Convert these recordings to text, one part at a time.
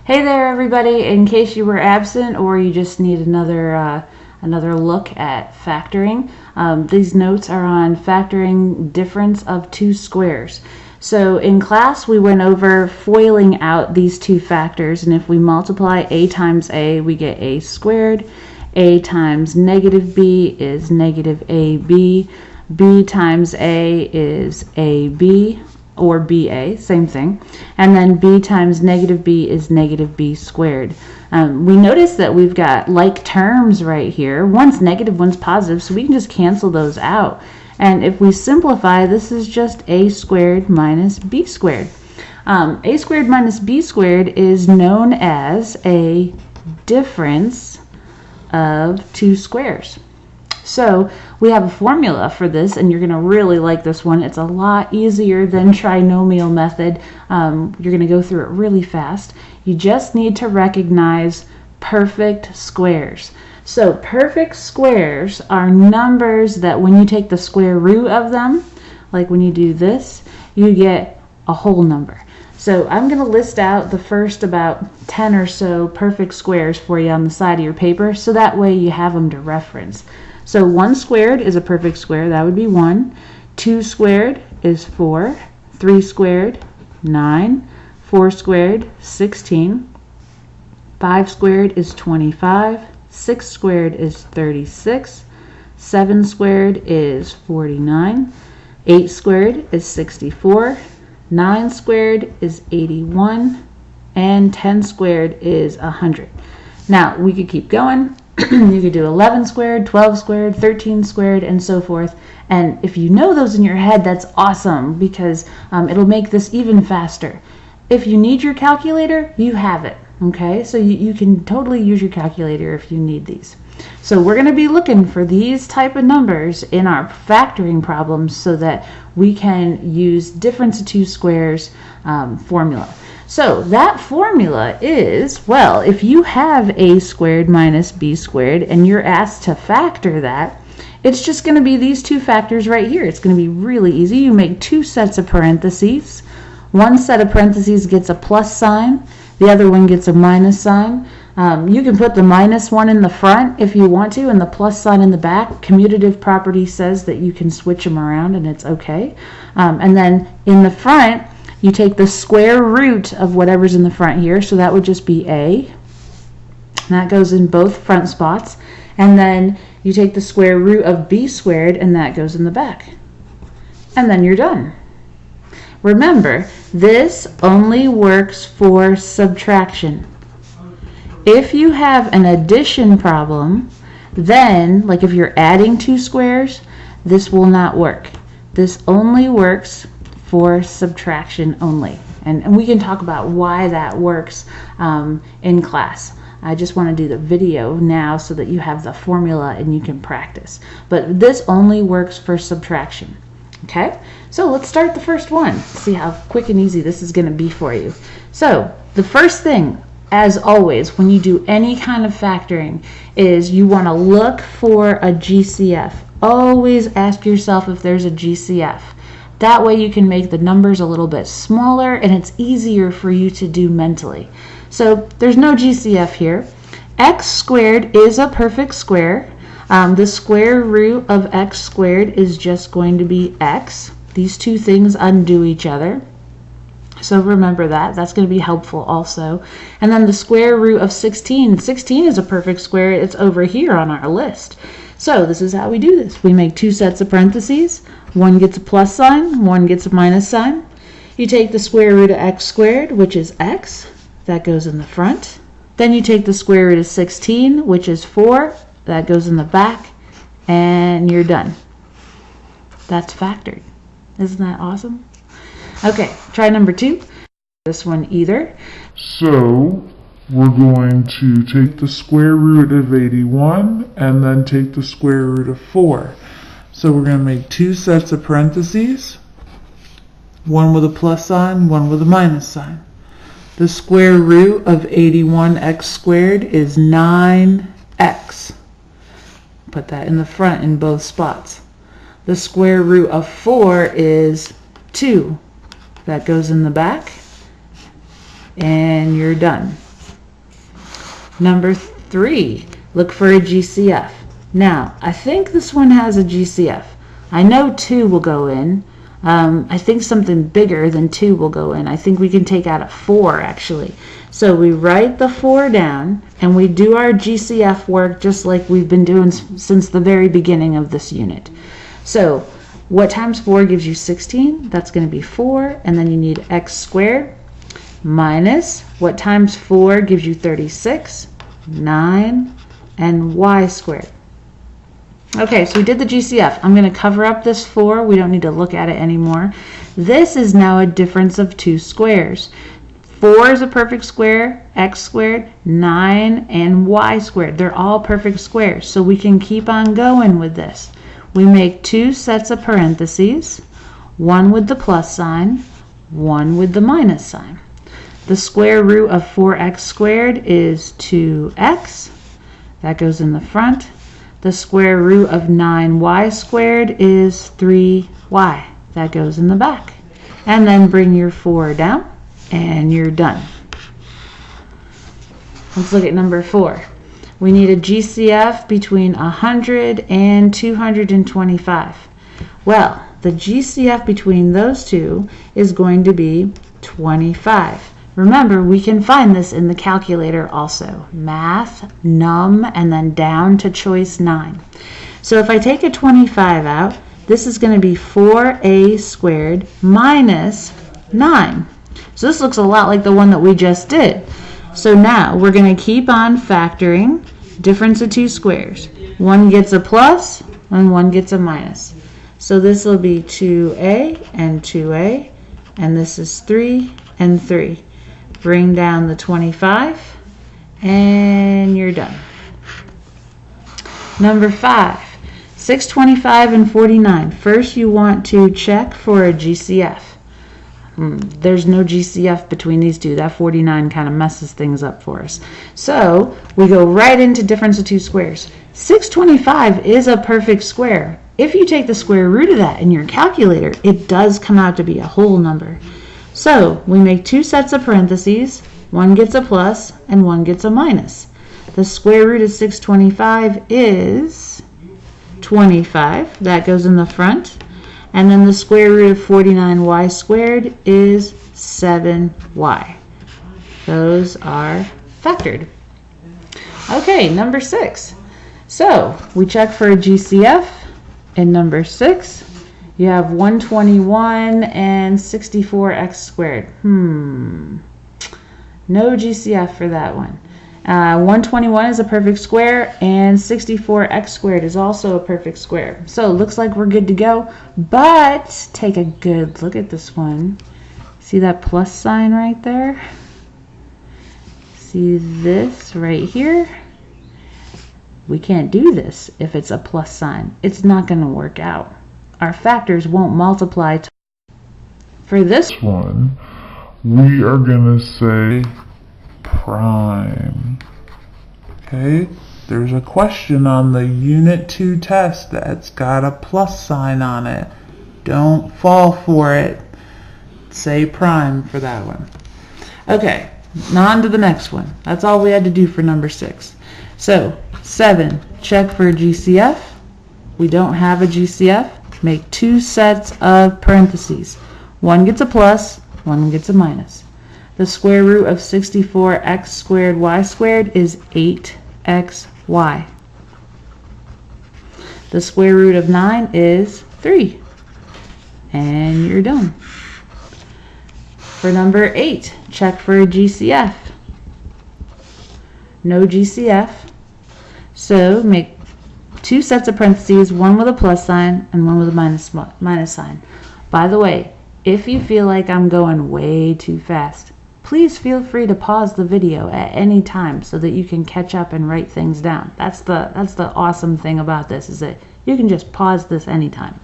Hey there, everybody. In case you were absent or you just need another look at factoring, these notes are on factoring difference of two squares. So in class we went over FOILing out these two factors, and if we multiply a times a, we get a squared. A times negative b is negative ab. B times a is ab, or BA, same thing, and then b times negative b is negative b squared. We notice that we've got like terms right here. One's negative, one's positive, so we can just cancel those out. And if we simplify, this is just a squared minus b squared. A squared minus b squared is known as a difference of two squares. So we have a formula for this, and you're going to really like this one. It's a lot easier than trinomial method. You're going to go through it really fast. You just need to recognize perfect squares. So perfect squares are numbers that when you take the square root of them, like when you do this, you get a whole number. So I'm going to list out the first about 10 or so perfect squares for you on the side of your paper, so that way you have them to reference. So 1 squared is a perfect square, that would be 1. 2 squared is 4. 3 squared, 9. 4 squared, 16. 5 squared is 25. 6 squared is 36. 7 squared is 49. 8 squared is 64. 9 squared is 81. And 10 squared is 100. Now, we could keep going. You could do 11 squared, 12 squared, 13 squared, and so forth. And if you know those in your head, that's awesome, because it'll make this even faster. If you need your calculator, you have it. Okay, so you can totally use your calculator if you need these. So we're going to be looking for these type of numbers in our factoring problems so that we can use difference of two squares formula. So that formula is, well, if you have a squared minus b squared and you're asked to factor that, it's just going to be these two factors right here. It's going to be really easy. You make two sets of parentheses. One set of parentheses gets a plus sign. The other one gets a minus sign. You can put the minus one in the front if you want to and the plus sign in the back. Commutative property says that you can switch them around and it's okay. And then in the front, you take the square root of whatever's in the front here, so that would just be a. That goes in both front spots. And then you take the square root of b squared, and that goes in the back. And then you're done. Remember, this only works for subtraction. If you have an addition problem, then, like if you're adding two squares, this will not work. This only works for subtraction only. And we can talk about why that works in class. I just want to do the video now so that you have the formula and you can practice. But this only works for subtraction. Okay, so let's start the first one. See how quick and easy this is going to be for you. So the first thing, as always, when you do any kind of factoring, is you want to look for a GCF. Always ask yourself if there's a GCF. That way you can make the numbers a little bit smaller and it's easier for you to do mentally. So there's no GCF here. X squared is a perfect square. The square root of x squared is just going to be x. These two things undo each other. So remember that. That's going to be helpful also. And then the square root of 16. 16 is a perfect square. It's over here on our list. So this is how we do this. We make two sets of parentheses. One gets a plus sign, one gets a minus sign. You take the square root of x squared, which is x. That goes in the front. Then you take the square root of 16, which is 4. That goes in the back. And you're done. That's factored. Isn't that awesome? Okay, try number 2. This one either. So we're going to take the square root of 81 and then take the square root of 4. So we're going to make two sets of parentheses, one with a plus sign, one with a minus sign. The square root of 81x squared is 9x. Put that in the front in both spots. The square root of 4 is 2. That goes in the back. And you're done. Number 3, look for a GCF. Now, I think this one has a GCF. I know 2 will go in. I think something bigger than 2 will go in. I think we can take out a 4 actually. So we write the 4 down and we do our GCF work just like we've been doing since the very beginning of this unit. So what times 4 gives you 16? That's going to be 4, and then you need x squared minus what times 4 gives you 36, 9, and y squared. Okay, so we did the GCF. I'm going to cover up this 4. We don't need to look at it anymore. This is now a difference of 2 squares. 4 is a perfect square, x squared, 9, and y squared. They're all perfect squares, so we can keep on going with this. We make 2 sets of parentheses, one with the plus sign, one with the minus sign. The square root of 4x squared is 2x. That goes in the front. The square root of 9y squared is 3y. That goes in the back. And then bring your 4 down, and you're done. Let's look at number 4. We need a GCF between 100 and 225. Well, the GCF between those two is going to be 25. Remember, we can find this in the calculator also. Math, num, and then down to choice 9. So if I take a 25 out, this is going to be 4a squared minus 9. So this looks a lot like the one that we just did. So now we're going to keep on factoring difference of 2 squares. One gets a plus and one gets a minus. So this will be 2a and 2a, and this is 3 and 3. Bring down the 25, and you're done. Number 5, 625 and 49. First you want to check for a GCF. There's no GCF between these two. That 49 kind of messes things up for us. So we go right into difference of 2 squares. 625 is a perfect square. If you take the square root of that in your calculator, it does come out to be a whole number. So we make 2 sets of parentheses. One gets a plus and one gets a minus. The square root of 625 is 25. That goes in the front. And then the square root of 49y squared is 7y. Those are factored. Okay, number 6. So we check for a GCF. In number 6, you have 121 and 64x squared. No GCF for that one. 121 is a perfect square, and 64x squared is also a perfect square. So it looks like we're good to go, but take a good look at this one. See that plus sign right there? See this right here? We can't do this if it's a plus sign. It's not going to work out. Our factors won't multiply. For this one, we are going to say prime. Okay, there's a question on the Unit 2 test that's got a plus sign on it. Don't fall for it. Say prime for that one. Okay, now on to the next one. That's all we had to do for number 6. So 7, check for a GCF. We don't have a GCF. Make 2 sets of parentheses. One gets a plus, one gets a minus. The square root of 64x squared y squared is 8xy. The square root of 9 is 3. And you're done. For number 8, check for a GCF. No GCF. So make 2 sets of parentheses, one with a plus sign and one with a minus sign. By the way, if you feel like I'm going way too fast, please feel free to pause the video at any time so that you can catch up and write things down. That's the awesome thing about this, is that you can just pause this anytime.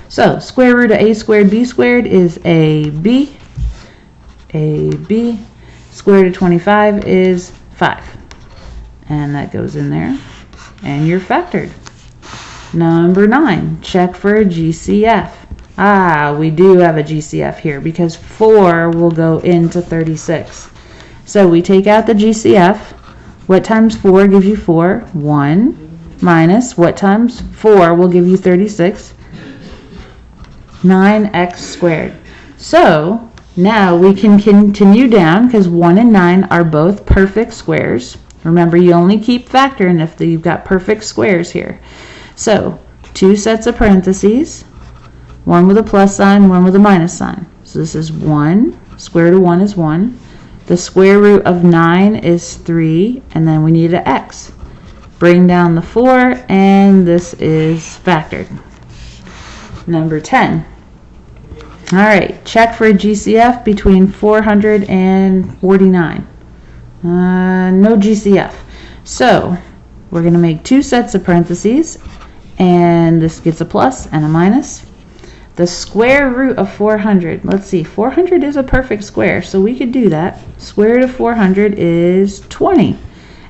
So square root of a squared b squared is ab. Square root of 25 is 5. And that goes in there. And you're factored. Number 9, check for a GCF. We do have a GCF here because 4 will go into 36. So we take out the GCF. What times 4 gives you 4? 1 minus what times 4 will give you 36? 9x squared. So now we can continue down because 1 and 9 are both perfect squares. Remember, you only keep factoring if you've got perfect squares here. So 2 sets of parentheses, one with a plus sign, one with a minus sign. So this is 1, square root of 1 is 1. The square root of 9 is 3, and then we need an x. Bring down the 4, and this is factored. Number 10. All right, check for a GCF between 400 and 49. No GCF. So we're going to make 2 sets of parentheses, and this gets a plus and a minus. The square root of 400, let's see, 400 is a perfect square, so we could do that. Square root of 400 is 20,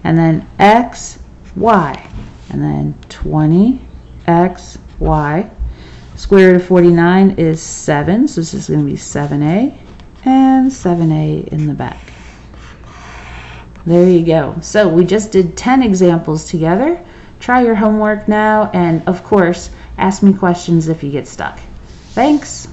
and then x, y, and then 20x, y. Square root of 49 is 7, so this is going to be 7a, and 7a in the back. There you go. So we just did 10 examples together. Try your homework now, and of course, ask me questions if you get stuck. Thanks.